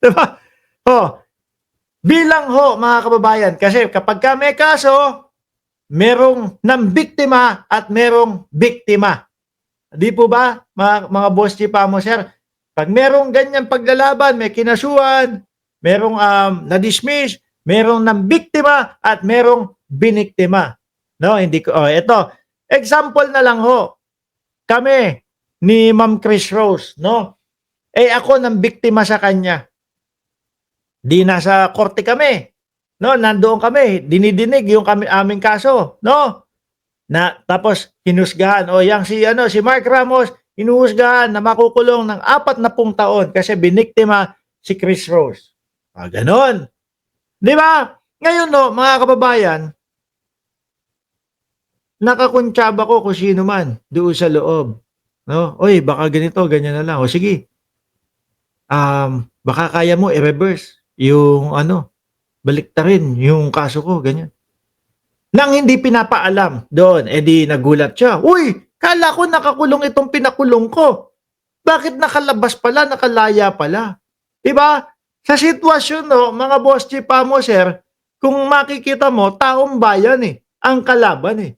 Diba? Oh, bilang ho mga kababayan, kasi kapag ka may kaso, merong nambiktima at merong biktima. Di po ba, mga boss chief mo, sir? Pag merong ganyan paglalaban, may kinasuhan, merong na-dismiss, merong nambiktima at merong biniktima. No, hindi ko, ito, example na lang ho, kami ni Ma'am Chris Rose, no? Ako nang biktima sa kanya. Di nasa korte kami. No, nandoon kami, dinidinig yung aming kaso, no? Tapos hinusgahan si Mark Ramos hinuhusgahan na makukulong ng 40 taon kasi biniktima si Chris Rose. Ganon. 'Di ba? Ngayon no, mga kababayan, nakakuntsaba ko kung sino man doon sa loob. No? Oy, baka ganito, ganyan na lang. O sige. Baka kaya mo i-reverse yung baliktarin yung kaso ko, ganyan. Nang hindi pinapaalam doon, di nagulat siya. Uy, kala ko nakakulong itong pinakulong ko. Bakit nakalabas pala, nakalaya pala? Diba? Sa sitwasyon, no, mga boss chief mo, sir, kung makikita mo, taong bayan ang kalaban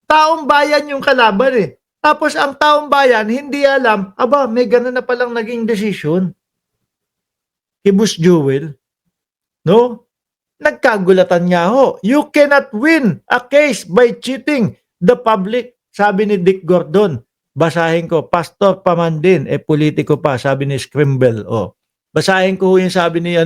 Taong bayan yung kalaban Tapos ang taong bayan, hindi alam, may ganun na palang naging desisyon. Kay Boss Joel. No? Nagkagulatan nga ho. You cannot win a case by cheating the public. Sabi ni Dick Gordon. Basahin ko. Pastor pa man din. Politiko pa. Sabi ni Scrimble. Basahin ko yung sabi ni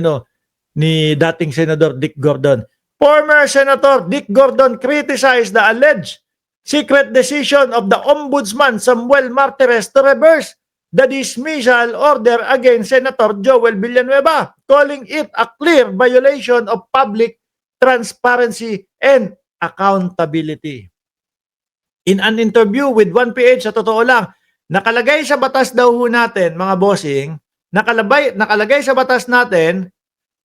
dating Senador Dick Gordon. Former Senator Dick Gordon criticized the alleged secret decision of the Ombudsman Samuel Martires to reverse the dismissal order against Senator Joel Villanueva, calling it a clear violation of public transparency and accountability. In an interview with 1PH, sa totoo lang, nakalagay sa batas daw ho natin, mga bossing, nakalagay sa batas natin,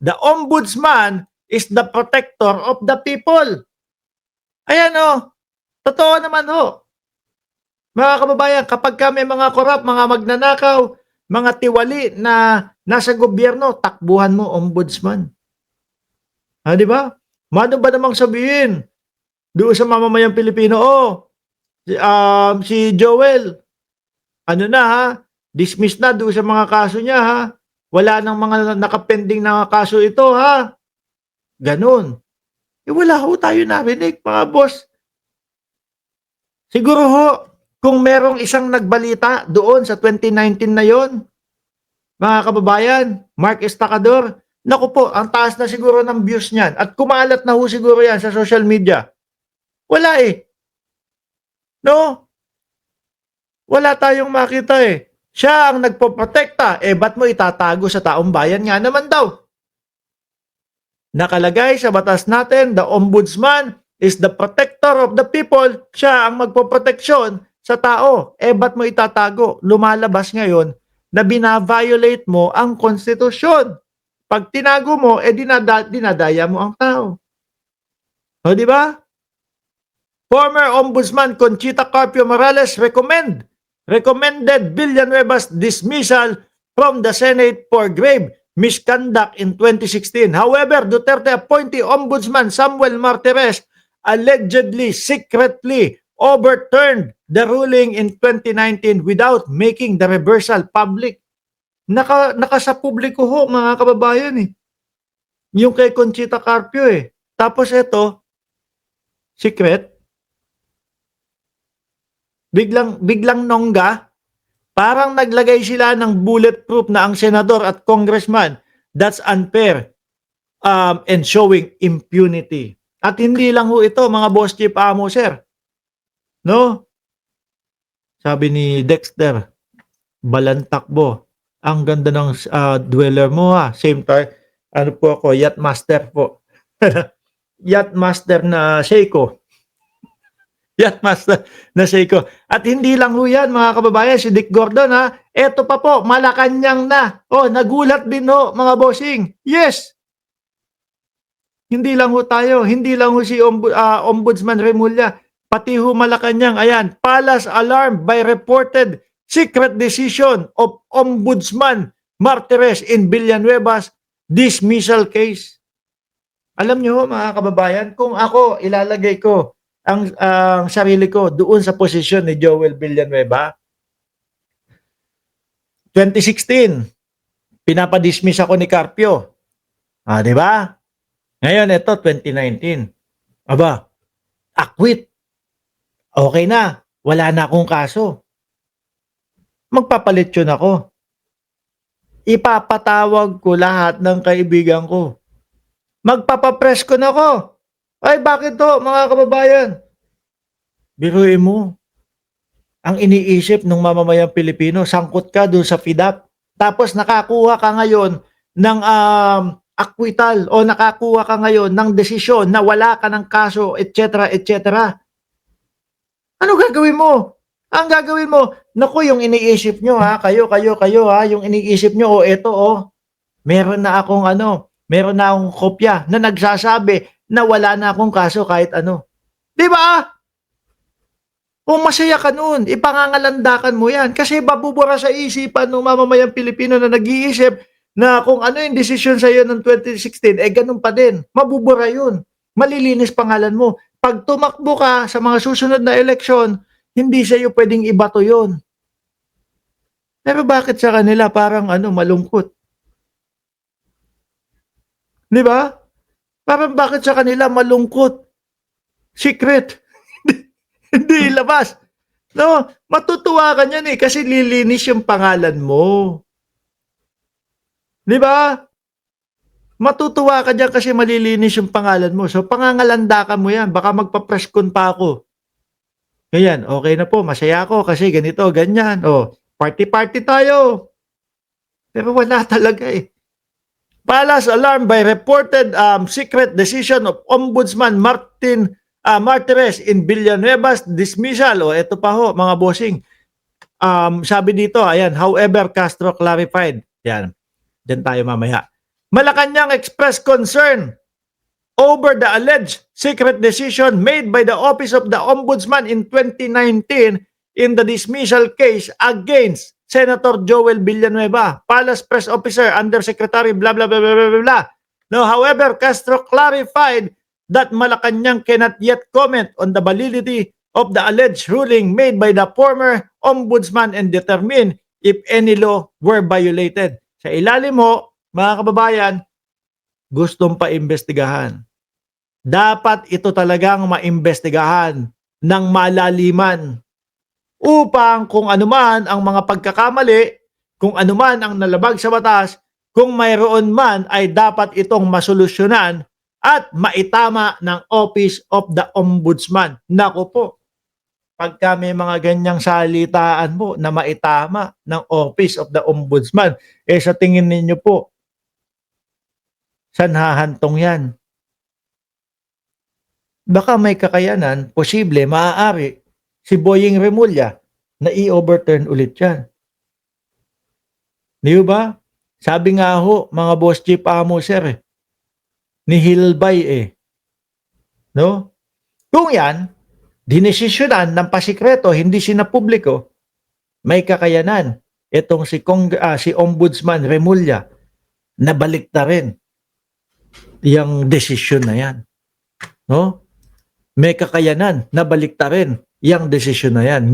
the Ombudsman is the protector of the people. Ayan totoo naman ho. Mga kababayan, kapag may mga korap, mga magnanakaw, mga tiwali na nasa gobyerno, takbuhan mo, ombudsman. Di ba? Mano ba namang sabihin doon sa mamamayang Pilipino, si Joel, dismiss na doon sa mga kaso niya, wala nang mga nakapending na kaso ito, Ganun. Wala ho tayo narinig, mga boss. Siguro ho, kung merong isang nagbalita doon sa 2019 na yon, mga kababayan, Mark Estacador, naku po, ang taas na siguro ng views niyan. At kumalat na ho siguro yan sa social media. Wala No? Wala tayong makita Siya ang nagpoprotekta. Ba't mo itatago sa taong bayan nga naman daw? Nakalagay sa batas natin, the Ombudsman is the protector of the people. Siya ang magpoproteksyon sa tao. Ba't mo itatago? Lumalabas ngayon na binaviolate mo ang konstitusyon. Pag tinago mo, dinadaya mo ang tao. Di ba? Former Ombudsman Conchita Carpio Morales recommended Villanueva's dismissal from the Senate for grave misconduct in 2016. However, Duterte appointee Ombudsman Samuel Martires allegedly secretly overturned the ruling in 2019 without making the reversal public. Naka sa publiko ho, mga kababayan Yung kay Conchita Carpio Tapos ito, secret. Biglang nongga, parang naglagay sila ng bulletproof na ang senador at congressman. That's unfair and showing impunity. At hindi lang ho ito, mga boss chief mo, sir. No? Sabi ni Dexter, Balantakbo, ang ganda ng dweller mo Same time, po ako, yacht master po. Yacht master na Seiko. Yacht master na Seiko. At hindi lang ho yan, mga kababayan, si Dick Gordon Eto pa po, Malacanang na. Nagulat din ho, mga bossing. Yes! Hindi lang ho tayo, hindi lang ho si Ombudsman Remulla, pati ho Malacanang, ayan, palace alarm by reported secret decision of Ombudsman Martires in Villanueva's dismissal case. Alam nyo mga kababayan, kung ako ilalagay ko ang sarili ko doon sa posisyon ni Joel Villanueva, 2016, pinapadismiss ako ni Carpio. Di ba? Ngayon, ito, 2019. Aba, acquit. Okay na. Wala na akong kaso. Magpapalit yun ako. Ipapatawag ko lahat ng kaibigan ko. Magpapapress ko na ako. Ay, bakit to, mga kababayan? Biruin mo. Ang iniisip ng mamamayang Pilipino, sangkot ka doon sa FIDAP. Tapos nakakuha ka ngayon ng acquittal o nakakuha ka ngayon ng desisyon na wala ka ng kaso, etc., etc. Ano gagawin mo? Ang gagawin mo, naku, yung iniisip nyo ha, kayo ha, yung iniisip nyo, eto meron na akong kopya na nagsasabi na wala na akong kaso kahit ano. Di ba? Kung masaya ka nun, ipangangalandakan mo yan. Kasi babubura sa isipan ng mamamayang Pilipino na nag-iisip na kung ano yung desisyon sa'yo ng 2016, ganun pa din. Mabubura yun. Malilinis pangalan mo. Pag tumakbo ka sa mga susunod na eleksyon, hindi sa'yo pwedeng ibato yun. Pero bakit sa kanila parang malungkot? Di ba? Parang bakit sa kanila malungkot? Secret. Hindi ilabas. No, matutuwa ka niyan kasi lilinis yung pangalan mo. Di ba? Matutuwa ka diyan kasi malilinis yung pangalan mo. So, pangangalandakan mo yan. Baka magpa-press con pa ako. Ganyan, okay na po, masaya ako kasi ganito, ganyan. Party-party tayo. Pero wala talaga Palace alarm by reported secret decision of Ombudsman Martires in Villanueva's dismissal. Ito pa ho, mga bossing. Sabi dito, ayan, however, Castro clarified. Yan, dyan tayo mamaya. Malacanang expressed concern over the alleged secret decision made by the Office of the Ombudsman in 2019 in the dismissal case against Senator Joel Villanueva, Palace Press Officer, Undersecretary, blah, blah, blah, blah, blah, blah. No, however, Castro clarified that Malacanang cannot yet comment on the validity of the alleged ruling made by the former ombudsman and determine if any law were violated. Sa ilalim mo, mga kababayan, gustong paimbestigahan. Dapat ito talagang maimbestigahan ng malaliman upang kung anuman ang mga pagkakamali, kung anuman ang nalabag sa batas, kung mayroon man ay dapat itong masolusyonan at maitama ng Office of the Ombudsman. Naku po, pagka may mga ganyang salitaan po na maitama ng Office of the Ombudsman, sa tingin ninyo po, saan hahantong yan? Baka may kakayanan, posible, maaari, si Boying Remulla na i-overturn ulit yan. Di ba? Sabi nga ho, mga boss chief amo sir, ni Hilbay no? Kung yan, dinesisyonan ng pasikreto, hindi sinapubliko, may kakayanan. Itong si Ombudsman Remulla na baliktarin yung desisyon na yan. No? May kakayanan na baliktarin yung desisyon na yan.